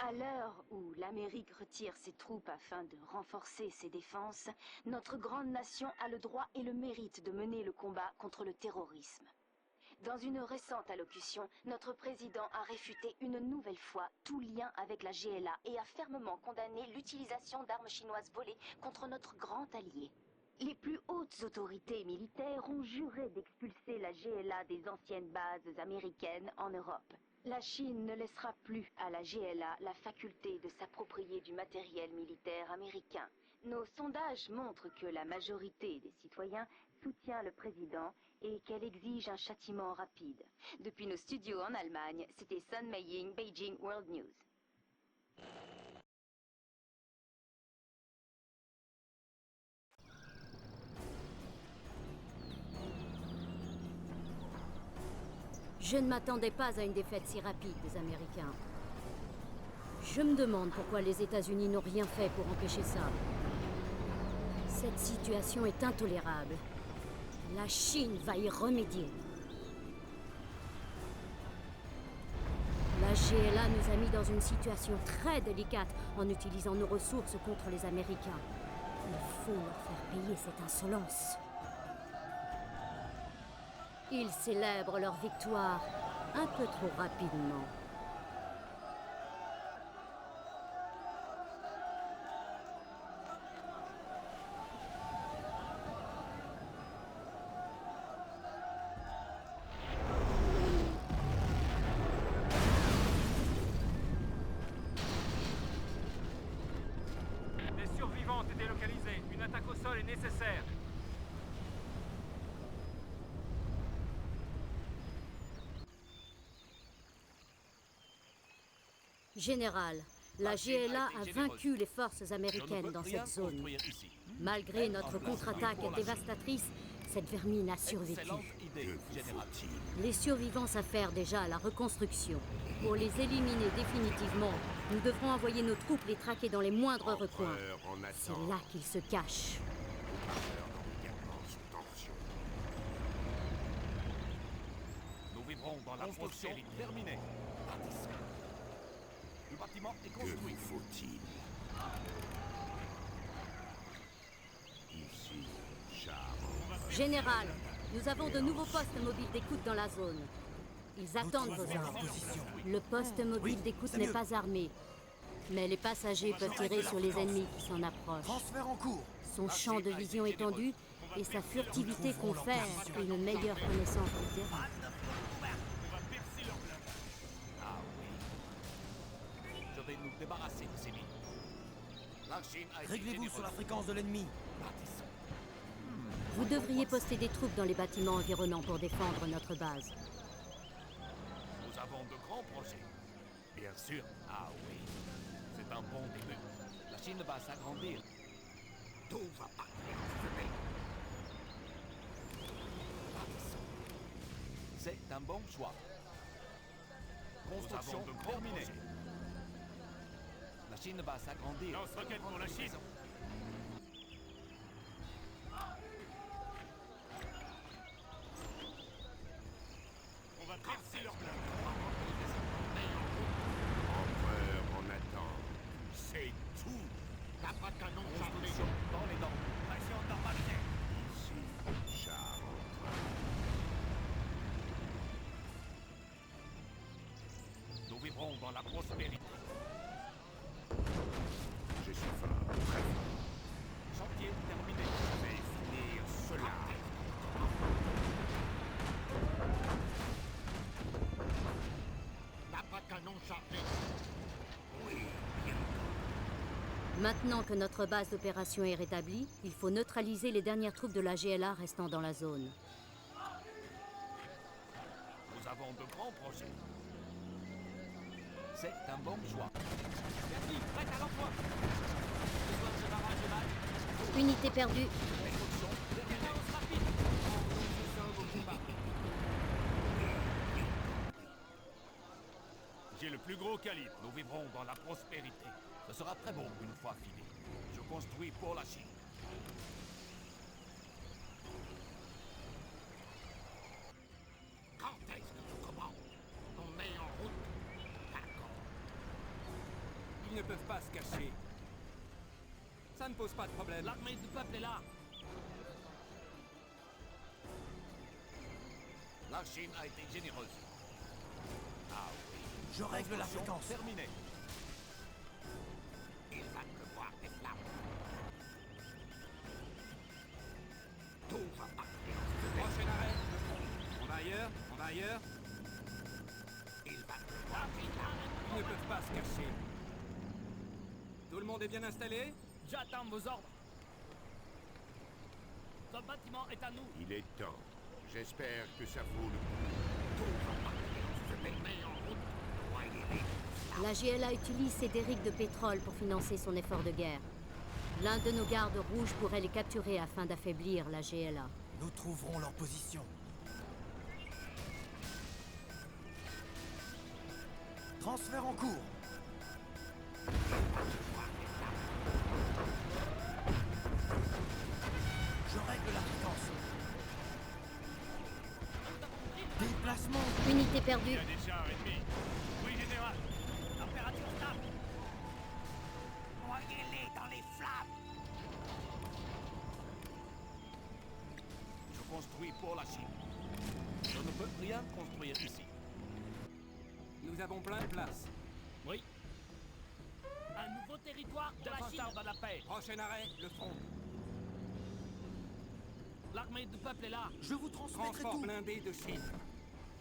À l'heure où l'Amérique retire ses troupes afin de renforcer ses défenses, notre grande nation a le droit et le mérite de mener le combat contre le terrorisme. Dans une récente allocution, notre président a réfuté une nouvelle fois tout lien avec la GLA et a fermement condamné l'utilisation d'armes chinoises volées contre notre grand allié. Les plus hautes autorités militaires ont juré d'expulser la GLA des anciennes bases américaines en Europe. La Chine ne laissera plus à la GLA la faculté de s'approprier du matériel militaire américain. Nos sondages montrent que la majorité des citoyens soutient le président et qu'elle exige un châtiment rapide. Depuis nos studios en Allemagne, c'était Sun Meiying, Beijing World News. Je ne m'attendais pas à une défaite si rapide des Américains. Je me demande pourquoi les États-Unis n'ont rien fait pour empêcher ça. Cette situation est intolérable. La Chine va y remédier. La GLA nous a mis dans une situation très délicate en utilisant nos ressources contre les Américains. Il faut leur faire payer cette insolence. Ils célèbrent leur victoire un peu trop rapidement. Les survivants ont été localisés. Une attaque au sol est nécessaire. Général, la GLA a vaincu les forces américaines dans cette zone. Malgré notre contre-attaque dévastatrice, cette vermine a survécu. Les survivants s'affairent déjà à la reconstruction. Pour les éliminer définitivement, nous devrons envoyer nos troupes les traquer dans les moindres recoins. C'est là qu'ils se cachent. Nous vivrons dans la construction terminée. Le bâtiment est construit. Que vous faut-il? Ici, Charles. Général, nous avons de nouveaux postes mobiles d'écoute dans la zone. Ils attendent vos ordres. Le poste mobile d'écoute n'est pas armé, mais les passagers peuvent tirer sur les ennemis qui s'en approchent. Transfert en cours. Son champ de vision étendu et sa furtivité confèrent une meilleure connaissance du terrain. Ah oui. Je vais nous débarrasser de ces mines. La Chine a Réglez-vous sur la fréquence de l'ennemi. Vous devriez poster des troupes dans les bâtiments environnants pour défendre notre base. Nous avons de grands projets. Bien sûr. Ah oui. C'est un bon début. La Chine va s'agrandir. Tout va partir en fumée. C'est un bon choix. Construction terminée. La Chine va s'agrandir. Lance-roquette pour la Chine. On va percer leur plan. Empereur, on attend. C'est tout. T'as pas de canon chargé. Dans les dents. Pression normalisée. Ici, Charles. Nous vivrons dans la prospérité. Je suis fort, très fort. Chantier terminé. Je vais finir cela. T'as pas de canon chargé. Oui, bien. Maintenant que notre base d'opération est rétablie, il faut neutraliser les dernières troupes de la GLA restant dans la zone. Nous avons de grands projets. C'est un bon choix. Merci, prête à l'emploi. Besoin de ce barrage de balle. Unité perdue. Construction terminée. Réponse rapide. Nous sommes au combat. J'ai le plus gros calibre. Nous vivrons dans la prospérité. Ce sera très beau une fois fini. Je construis pour la Chine. Quand est-ce que tu commandes? On est en route. D'accord. Ils ne peuvent pas se cacher. Ça ne pose pas de problème. L'armée du peuple est là. La Chine a été généreuse. Ah oui. Je règle la fréquence. Terminé. Il va pleuvoir des flammes. Tout va partir. Prochain arrêt. On va ailleurs, on va ailleurs. Il va pleuvoir des flammes. Ils ne peuvent pas se cacher. Tout le monde est bien installé? J'attends vos ordres. Ce bâtiment est à nous. Il est temps. J'espère que ça vaut le coup. Tout va partir. Je me mets en route. Voyez-les. La GLA utilise ses dérives de pétrole pour financer son effort de guerre. L'un de nos gardes rouges pourrait les capturer afin d'affaiblir la GLA. Nous trouverons leur position. Transfert en cours. Je règle la fréquence. Déplacement. Unité perdue. Il y a des chars ennemis. Oui, général. Température stable. Voyez-les dans les flammes. Je construis pour la Chine. Je ne peux rien construire ici. Nous avons plein de place. Oui. Un nouveau territoire pour la Chine. De la paix. Prochain arrêt, le front. L'armée du peuple est là. Je vous transmettrai Transport tout. blindé de Chine.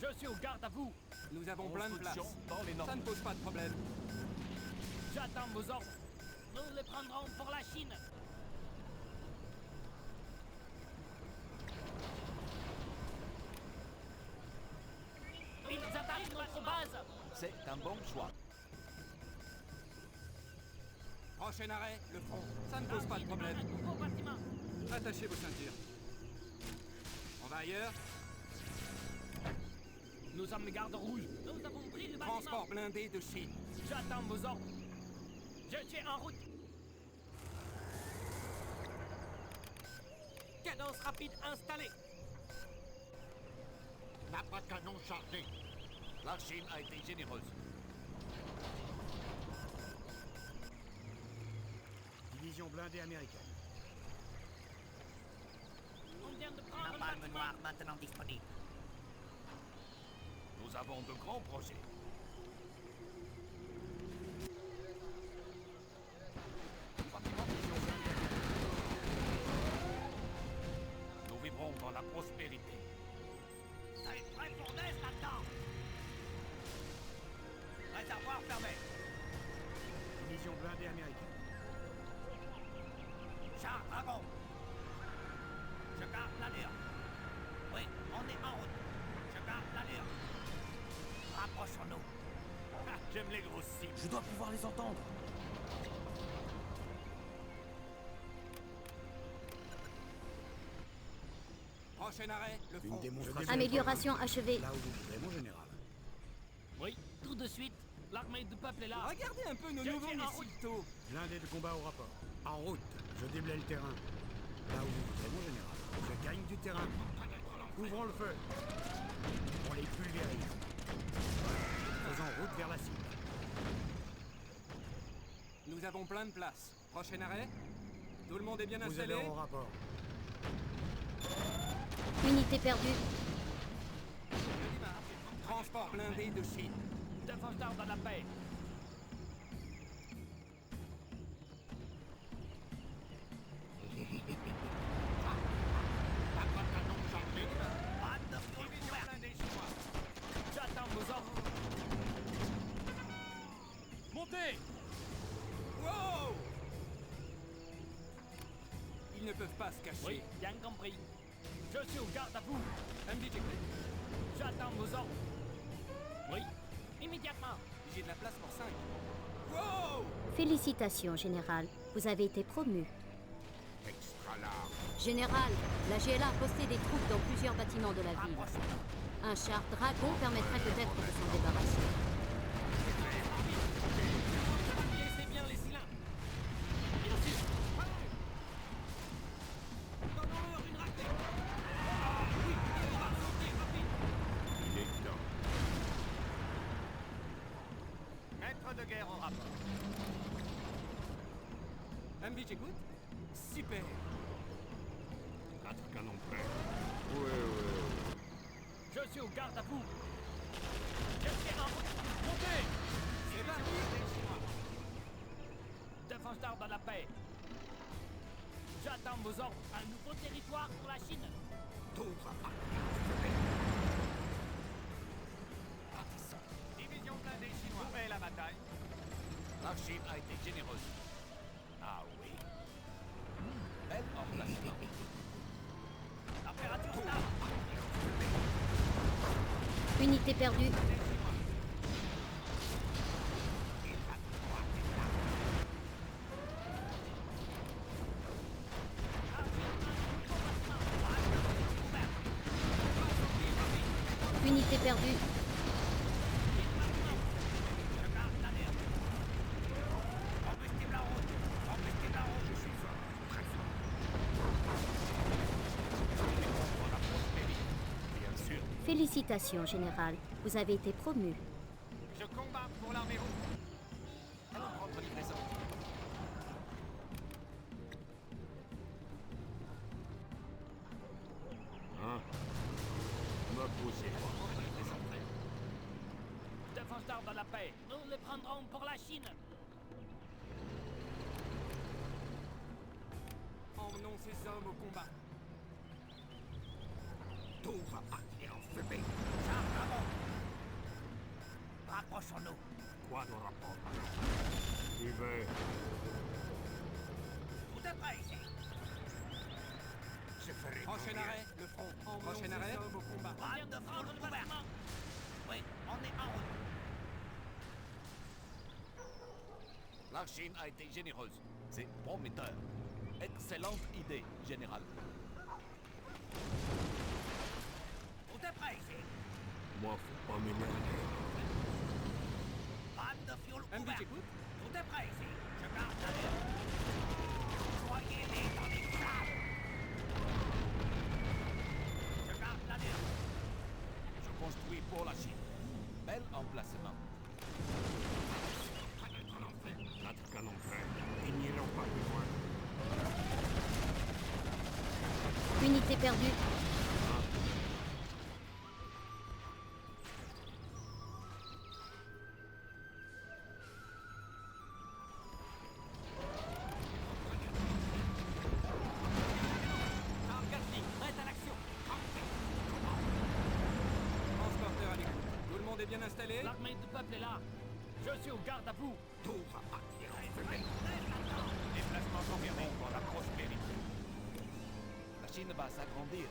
Je suis au garde à vous. Nous avons plein de place. Construction dans les normes. Ça ne pose pas de problème. J'attends vos ordres. Nous les prendrons pour la Chine. Ils attaquent notre base. C'est un bon choix. Prochain arrêt, le front. Ça ne pose pas de problème. Un nouveau bâtiment. Attachez vos ceintures. On va ailleurs. Nous sommes les gardes rouges. Nous avons pris le bâtiment. Transport blindé de Chine. J'attends vos ordres. Je suis en route. Cadence rapide installée. L'après-canon chargé. La Chine a été généreuse. Division blindée américaine. On vient de prendre le bâtiment. maintenant disponible. Nous avons de grands projets. Nous vivrons dans la prospérité. Ça est prêt pour naître là-dedans. Réservoir fermé. Division blindée américaine. Char Dragon. Je garde l'allure. Oui, on est en route. Je garde l'allure. Rapprochons-nous. Ah, j'aime les grosses cibles. Je dois pouvoir les entendre. Prochain arrêt, le front. Amélioration achevée. Là où vous voudrez, mon général. Oui, tout de suite. L'armée du peuple est là. Regardez un peu nos Je nouveaux suis en route. missiles tôt. Blindé de combat au rapport. En route. Je déblaye le terrain. Là où vous voudrez, mon général. Je gagne du terrain. Ouvrons le feu. On les pulvérise. Faisons route vers la cible. Nous avons plein de place. Prochain arrêt. Tout le monde est bien Vous installé. avez au rapport. Unité perdue. Je démarre. Transport blindé de Chine. Défenseur de la paix. L'après-canon chargé. Division blindée chez moi. J'attends vos ordres. Montez! Wow! Ils ne peuvent pas se cacher. Oui, bien compris. Je suis au garde à vous. MDT. J'attends vos ordres. Oui, immédiatement. J'ai de la place pour 5. Wow! Félicitations, Général. Vous avez été promu. Extra large. Général, la GLA a posté des troupes dans plusieurs bâtiments de la ville. Un char Dragon permettrait peut-être de s'en débarrasser. Laissez bien les cylindres. Bien sûr. Donnons-leur une raclée. Ah oui, on va sauter rapide. Il est temps. Théâtre de guerre au rapport. MB, j'écoute. Super. 4 canons prêts. Je suis au garde à vous. Je suis en route. Montez. C'est parti. Défense d'armes à la paix. J'attends vos ordres. Un nouveau territoire pour la Chine. Tout va partir en fumée. Partissons. Division blindée chinoise. Où est la bataille? La Chine a été généreuse. Ah oui. Bel emplacement. Température stable. Unité perdue. Unité perdue. Combustible en route. Combustible en route. Je suis fort, très fort. Pour la prospérité. Bien sûr. Félicitations, Général. Vous avez été promu. Je combats pour l'armée rouge. Allons prendre livraison. Hein? Me poussez pas. Défense d'armes à la paix. Nous les prendrons pour la Chine. Emmenons ces hommes au combat. Tout va partir en fumée. Chars avant. Rapprochons-nous. Quoi de rapport? Suivez. Tout est prêt ici. Je ferai Prochain mon arrêt, le front. Prochain ces arrêt. hommes au combat. On vient de prendre le bâtiment. Oui, on est en route. La Chine a été généreuse. C'est prometteur. Excellente idée, général. Tout est prêt ici. Moi, faut pas m'énerver. Panne de fioul MB, ouverte. j'écoute. Tout est prêt ici. Je garde la ligne. Soyez-les dans les flammes. Je garde la ligne. Je construis pour la Chine. Bel emplacement. 4 canons prêts. Ils n'iront pas plus loin. Unité perdue. Charles Gatling, prête à l'action. Transporteur à l'écoute. Tout le monde est bien installé? L'armée du peuple est là. Je suis au garde à vous. Tout va partir en fumée. Déplacement confirmé pour la prospérité. La Chine va s'agrandir.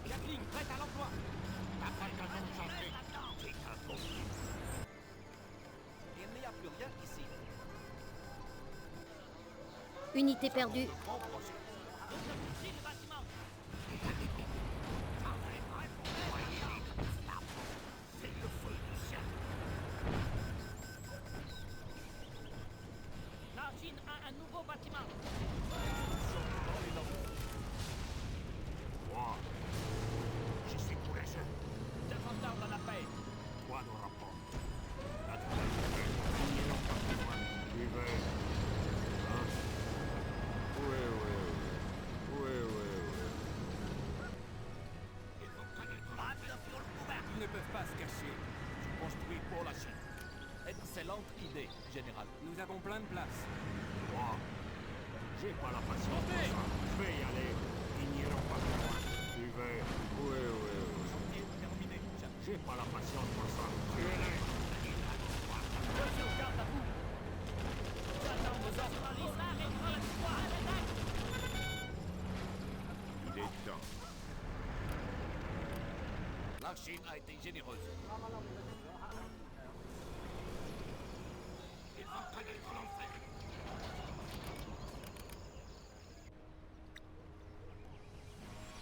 Gatling, prête à l'emploi. Il n'y a plus rien ici. Unité perdue. Grand projet. Double le bâtiment. C'est le feu du ciel. La Chine a un nouveau bâtiment. Moi, je suis pour les jeunes. Défense d'armes à la paix. Quoi de rapport? 4 canons prêts. Ils n'iront pas plus loin. Suivez. Hein? Oui. Panne de fioul ouverte. Ils ne peuvent pas se cacher. Je construis pour la Chine. Excellente idée, général. Nous avons plein de place. Moi, j'ai pas la patience pour ça. Je vais y aller. Ils n'iront pas plus loin. Suivez. Oui. Chantier terminé. J'ai pas la patience pour ça. Suivez-les. Je suis au garde à vous. J'attends vos ordres. L'Israël est prêt à victoire à l'attaque. Il est temps. La Chine a été généreuse. Il va connaître l'enfer.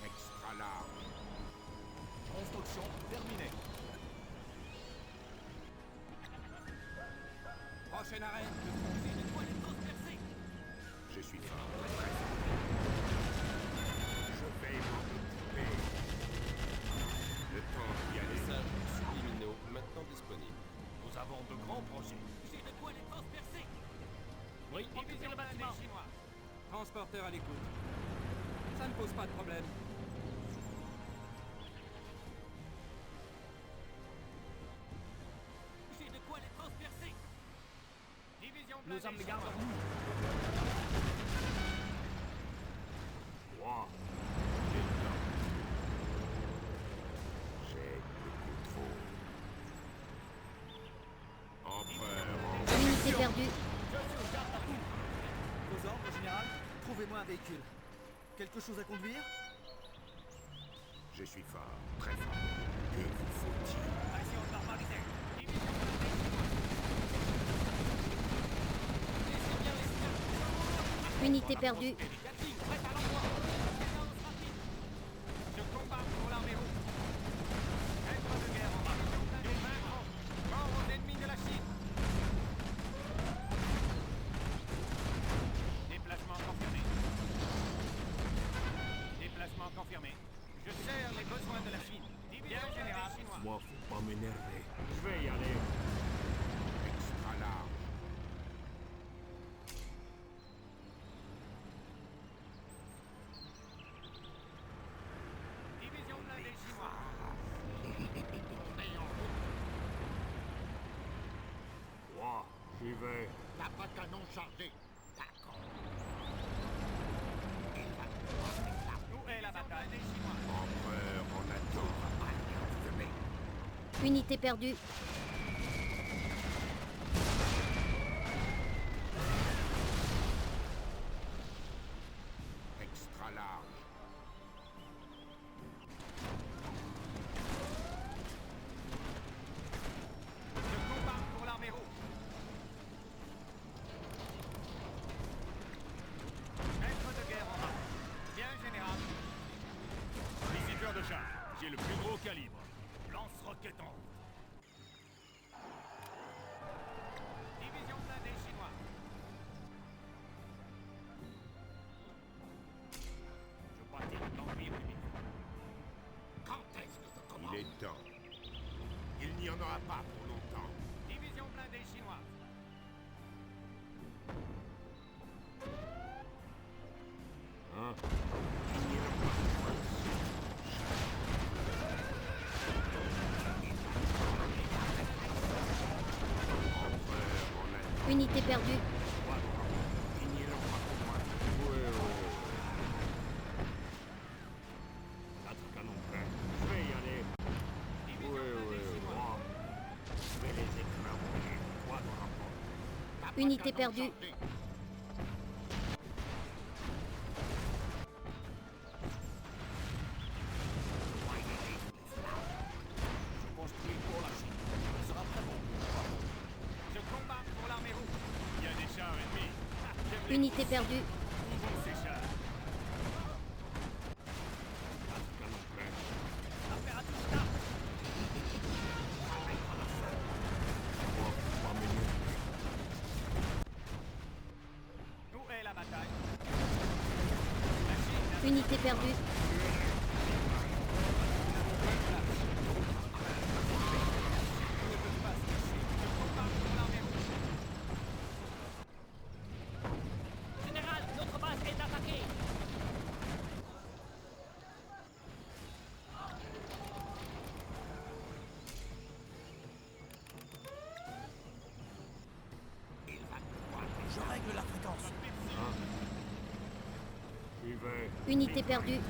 Extra large. Construction terminée. Prochain arrêt, le Je suis fort, très fort. Je vais m'en occuper. Le temps transporteurs à l'écoute. Ça ne pose pas de problème. J'ai de quoi les transpercer. Division Nous sommes les gardes. Roi, j'ai le temps. J'ai le contrôle. Empereur, Unité perdue. Vos ordres, général? Trouvez-moi un véhicule. Quelque chose à conduire? je suis fort, très fort. Que vous faut-il? Action normalisée. Division Unité perdue. Gatling, prête à l'envoi. Séquence rapide. Je combat pour l'armée rouge. Maître de guerre en marche. Des vaincrons. Mort aux ennemis de la Chine. Déplacement confirmé. Déplacement confirmé. Je sers les besoins de la Chine. Bien, général chinois. Moi, faut pas m'énerver. Je vais y aller. Extra large. Division blindée chinois. Roi, j'y vais. T'as pas de canon chargé. D'accord. Où est la bataille des Chinois? Empereur, on attend. Unité perdue. Extra large. Je combats pour l'armée rouge. Maître de guerre en marche. Bien, général. Visiteur de char. J'ai le plus gros calibre. Lance-roquette en route. Division blindée chinois. Je pratique l'empire du milieu. Quand est-ce que je Il commence? est temps. Il n'y en aura pas pour longtemps. Division blindée chinoise. Hein? Il n'y en a pas. Empereur, on attend. Unité perdue. Il n'y en a pas pour moi. Oui, oui. Quatre canons prêts. Je vais y aller. Division Oui, blindée oui, chinoise. roi. Je vais les écraser. Toi dans la porte. T'as pas de Unité canon perdue. chargé. Je construis pour la Chine. Ce sera très bon. Je combats pour l'armée rouge. Il y a des chars ennemis. Unité perdue. Où vont ces chars? Quatre canons prêts. Impératif start. Moi, faut pas m'énerver. Où est la bataille? La Chine n'a Unité perdue. pas se cacher. Je combats pour l'armée rouge. Général, notre base est attaquée. Je règle la fréquence. J'y vais. Unité perdue.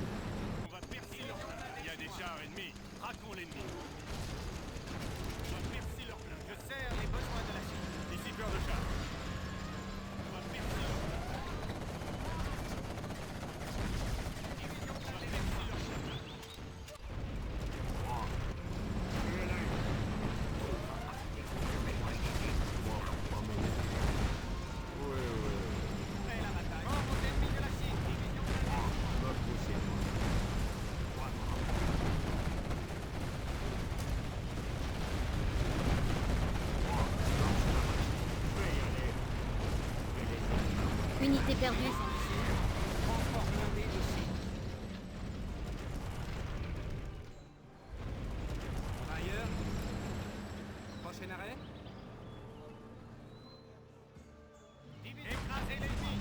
On va percer leur plein. Il y a des chars ennemis. Traquons l'ennemi. On va percer leur plein. Je sers les besoins de la Chine. Ici peur de char. On va percer leur plein. Division blindée chinoise. Roi. Je vais là. Moi, faut pas m'énerver. Oui, oui. Où est la bataille? Mort aux ennemis de la Chine. Division blindée. Notre poussière. Toi dans la porte. Roi, lance la machine. Je vais y aller. Je vais les écraser. Unité perdue. Transport blindé de Chine. Ailleurs. Prochain arrêt. Écrasez l'ennemi.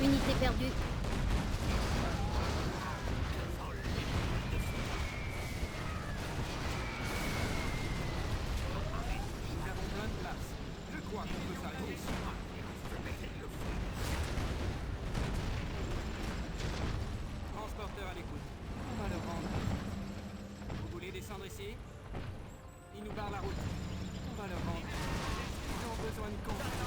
Unité perdu. Nous avons plein de place. Je crois qu'on peut s'arrêter ici. Transporteur à l'écoute. On va le rendre. Vous voulez descendre ici? Il nous barre la route. On va le rendre. Ils ont besoin de confiance.